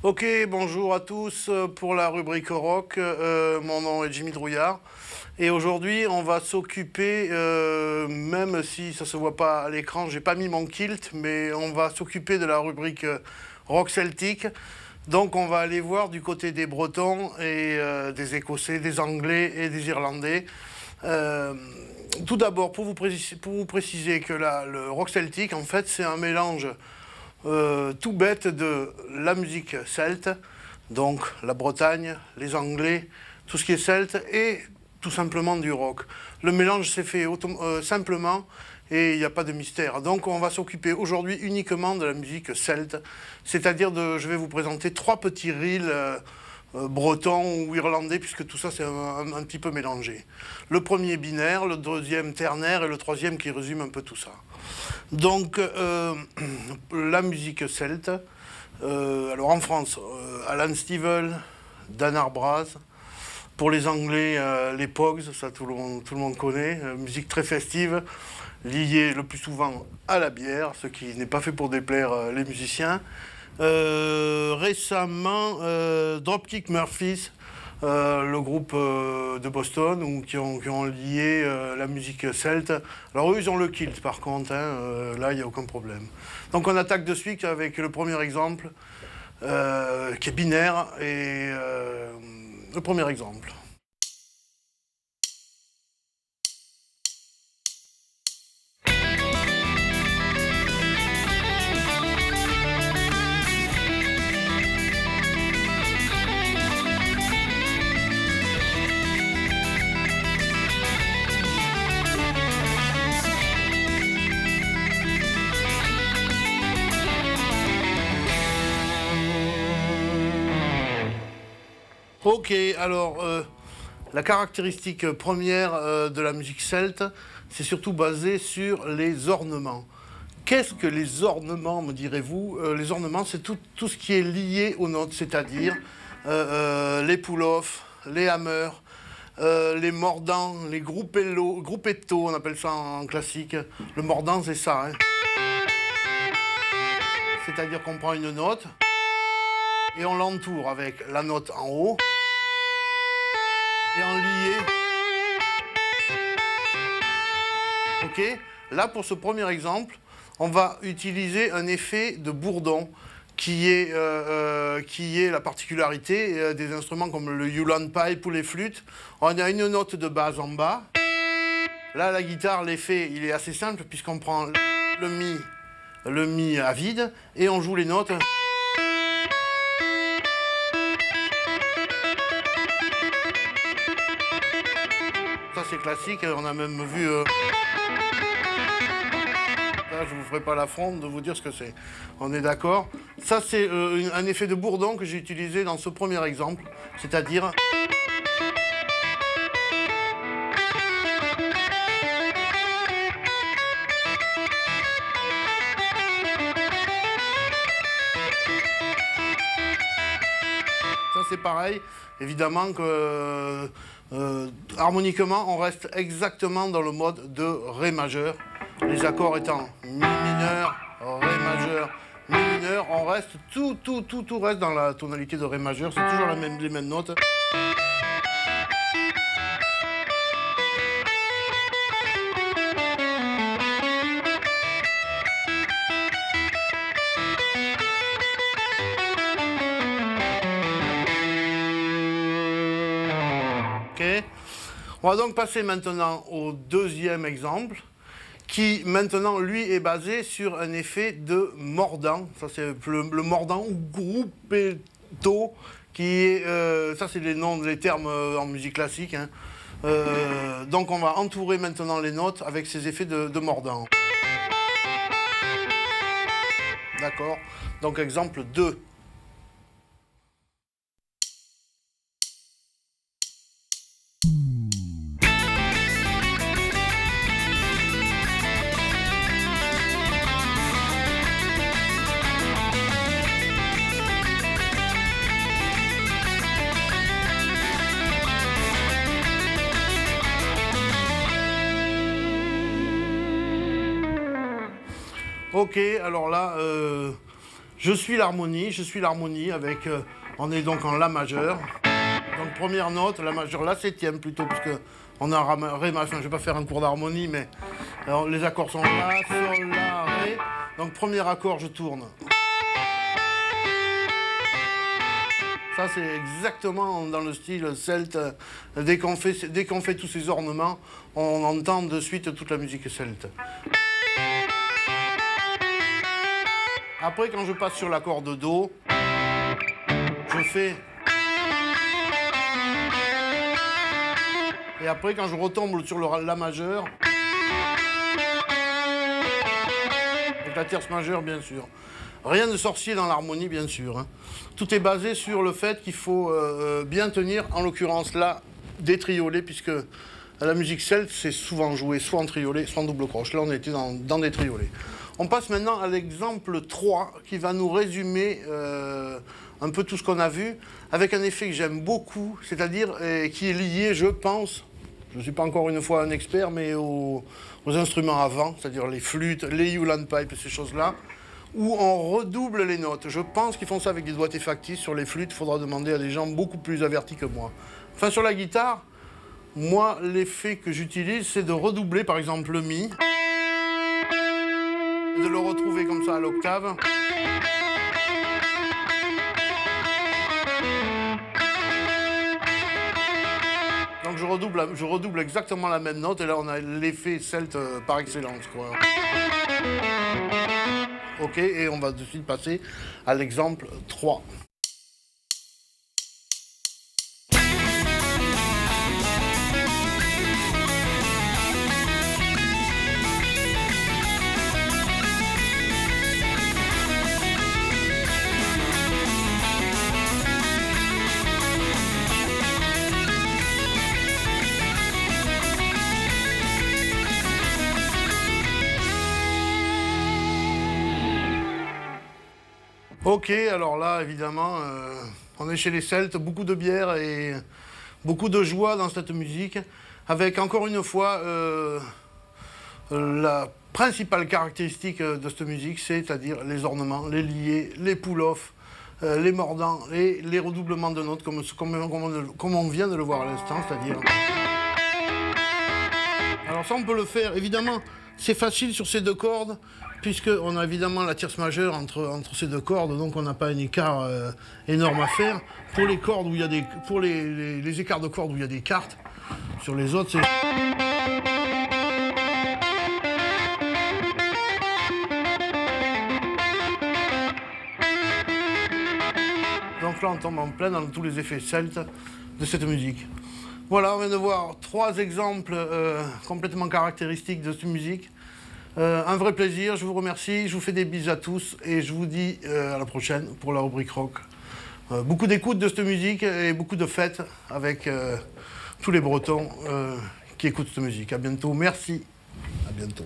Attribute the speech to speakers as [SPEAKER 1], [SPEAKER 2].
[SPEAKER 1] Ok, bonjour à tous pour la rubrique rock. Mon nom est Jimmy Drouillard. Et aujourd'hui, on va s'occuper, même si ça ne se voit pas à l'écran, j'ai pas mis mon kilt, mais on va s'occuper de la rubrique rock celtique. Donc on va aller voir du côté des Bretons et des Écossais, des Anglais et des Irlandais. Tout d'abord, pour vous préciser que le rock celtique, en fait, c'est un mélange tout bête de la musique celte, donc la Bretagne, les Anglais, tout ce qui est celte, et tout simplement du rock. Le mélange s'est fait simplement et il n'y a pas de mystère. Donc on va s'occuper aujourd'hui uniquement de la musique celte, c'est-à-dire je vais vous présenter 3 petits reels bretons ou irlandais, puisque tout ça c'est un petit peu mélangé. Le premier binaire, le deuxième ternaire et le troisième qui résume un peu tout ça. Donc la musique celte, alors en France, Alan Stivell, Dan Arbraz. Pour les Anglais, les Pogues, ça tout le monde connaît, musique très festive, liée le plus souvent à la bière, ce qui n'est pas fait pour déplaire les musiciens. Récemment, Dropkick Murphys, le groupe de Boston, qui ont lié la musique celte. Alors eux, ils ont le kilt par contre, hein, là, il n'y a aucun problème. Donc on attaque de suite avec le premier exemple, qui est binaire, et le premier exemple. Ok, alors la caractéristique première de la musique celte, c'est surtout basé sur les ornements. Qu'est-ce que les ornements, me direz-vous? Les ornements, c'est tout ce qui est lié aux notes, c'est-à-dire les pull-offs, les hammers, les mordants, les gruppetto, on appelle ça en classique. Le mordant, c'est ça, hein. C'est-à-dire qu'on prend une note et on l'entoure avec la note en haut et en lié. Ok. Là, pour ce premier exemple, on va utiliser un effet de bourdon qui est la particularité des instruments comme le Ulan pipe ou les flûtes. On a une note de base en bas. Là, la guitare, l'effet, il est assez simple puisqu'on prend le mi à vide et on joue les notes. Ça, c'est classique, on a même vu... Là, je ne vous ferai pas l'affront de vous dire ce que c'est. On est d'accord? Ça, c'est un effet de bourdon que j'ai utilisé dans ce premier exemple, c'est-à-dire... Ça, c'est pareil. Évidemment que harmoniquement, on reste exactement dans le mode de Ré majeur. Les accords étant Mi mineur, Ré majeur, Mi mineur. On reste, tout reste dans la tonalité de Ré majeur. C'est toujours les mêmes notes. On va donc passer maintenant au deuxième exemple, qui maintenant, lui, est basé sur un effet de mordant. Ça, c'est le mordant ou gruppetto, qui est... ça, c'est les termes en musique classique. Hein. Donc, on va entourer maintenant les notes avec ces effets de mordant. D'accord? Donc, exemple 2. Ok, alors là, Je suis l'harmonie avec, on est donc en La majeur. Donc première note, La majeure, la septième plutôt, puisque on a Ré majeur, je ne vais pas faire un cours d'harmonie, mais alors, les accords sont La, Sol, La, Ré. Donc premier accord, je tourne. Ça c'est exactement dans le style celte. Dès qu'on fait tous ces ornements, on entend de suite toute la musique celte. Après, quand je passe sur l'accord de Do, je fais... Et après, quand je retombe sur le La majeur, avec la tierce majeure, bien sûr. Rien de sorcier dans l'harmonie, bien sûr. Hein. Tout est basé sur le fait qu'il faut bien tenir, en l'occurrence là, des triolets, puisque la musique celte, c'est souvent joué soit en triolet, soit en double croche. Là, on était dans des triolets. On passe maintenant à l'exemple 3, qui va nous résumer un peu tout ce qu'on a vu, avec un effet que j'aime beaucoup, c'est-à-dire qui est lié, je pense, je ne suis pas encore une fois un expert, mais aux instruments à vent, c'est-à-dire les flûtes, les Hewland Pipe, ces choses-là, où on redouble les notes. Je pense qu'ils font ça avec des doigtés factices. Sur les flûtes, il faudra demander à des gens beaucoup plus avertis que moi. Enfin, sur la guitare, moi, l'effet que j'utilise, c'est de redoubler, par exemple, le Mi, et de le retrouver comme ça à l'octave. Donc je redouble exactement la même note, et là on a l'effet celte par excellence, quoi. Ok, et on va de suite passer à l'exemple 3. Ok, alors là, évidemment, on est chez les Celtes, beaucoup de bière et beaucoup de joie dans cette musique, avec encore une fois la principale caractéristique de cette musique, c'est-à-dire les ornements, les liés, les pull-offs, les mordants et les redoublements de notes, comme on vient de le voir à l'instant, c'est-à-dire... Alors ça, on peut le faire, évidemment, c'est facile sur ces deux cordes, puisqu'on a évidemment la tierce majeure entre ces deux cordes, donc on n'a pas un écart énorme à faire. Pour les cordes où il y a pour les écarts de cordes où il y a des cartes, sur les autres, c'est... Donc là, on tombe en plein dans tous les effets celtes de cette musique. Voilà, on vient de voir 3 exemples complètement caractéristiques de cette musique. Un vrai plaisir, je vous remercie, je vous fais des bises à tous et je vous dis à la prochaine pour la rubrique rock. Beaucoup d'écoute de cette musique et beaucoup de fêtes avec tous les Bretons qui écoutent cette musique. À bientôt, merci, à bientôt.